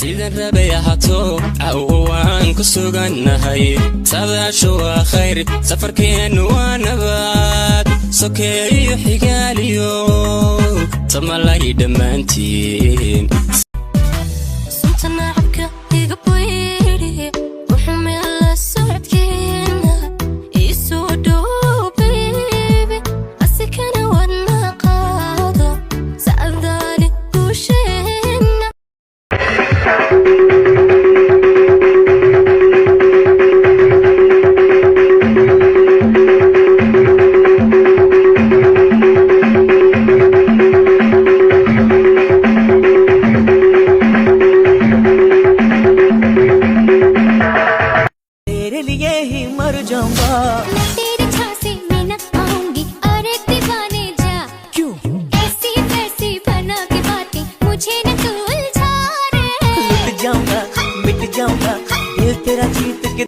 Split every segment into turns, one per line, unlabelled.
سيدن ربي حطو عوان كسوغن هاي ساداشو خير سفر كين وانبات سوكي حقاليو تمالاي دمانتين
سنتنا عبكة يقبويري وحمي الله سعد كينا يسودو بيبي أسكن وانا قاضو سأذالي وشينا
तेरे लिए ही मर जाऊंगा
मैं तेरे झांसे में न आऊंगी अरे दीवाने जा
क्यों
ऐसी वैसी बना के बातें मुझे न तू उलझा रे
लुट जाऊंगा मिट जाऊंगा दिल तेरा जीत के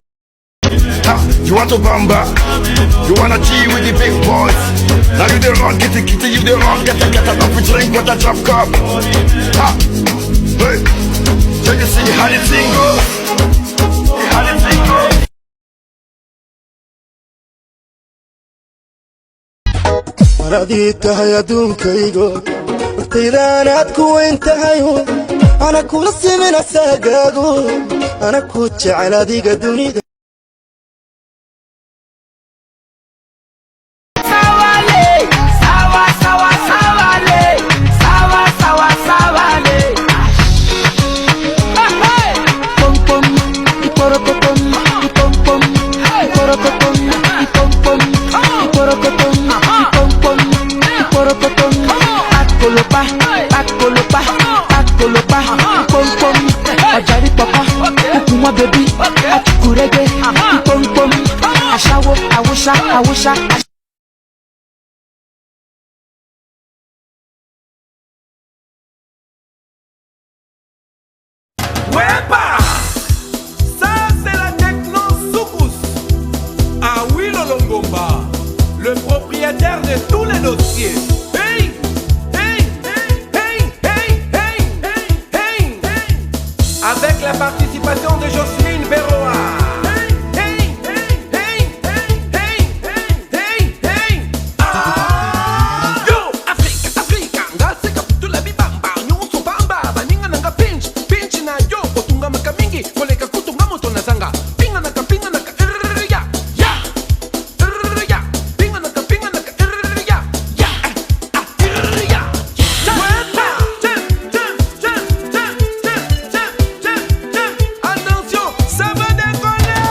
You want to bamba? You wanna G with the big boys? Now you the wrong, get it, you the wrong, get a coffee drink with a drop cup. Ha! Hey! So you see how the thing goes? How the thing goes?
أراديك يا دون كيغو وقتيدانات كوين تهيو أنا كل سمن أساقاقو أنا كوتش على ديك دوني
Ajari papa, ukuma baby, atukurege, pom pom, ashawo, awusha.
Wepa! Ça c'est la techno Soukous. Ah oui Lolongomba, le propriétaire de tous les dossiers. Hey! Hey! Hey! Hey! Hey! Hey! Hey! Avec la participation de Jocelyne Berroa. Hey! Hey! Hey! Hey! Hey! Hey! Hey! Ah! Yo! Africa, ngase kaputula bibamba, nyuso bamba, baninga nanga pinch na yo, potunga makamingi, koleka kutunga moto na zanga. Pinga naka ya. Ya! Ya! Pinga naka ya. Ya! Ya! Attention, ça va décoller!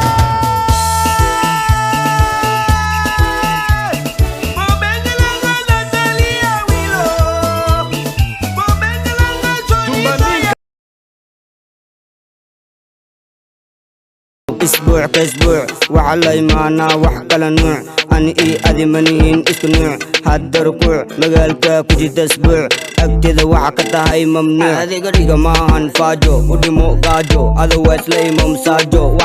اسبوع كاسبوع وعلى ايمانا وحكى نوع اني ادي منين اسكنوع هاد ركوع مقالك كجيت اسبوع اكتذا وحكتها اي ممنوع هذه قريقة ما هنفاجو ودي مو قاجو اذا ويس لي ممساجو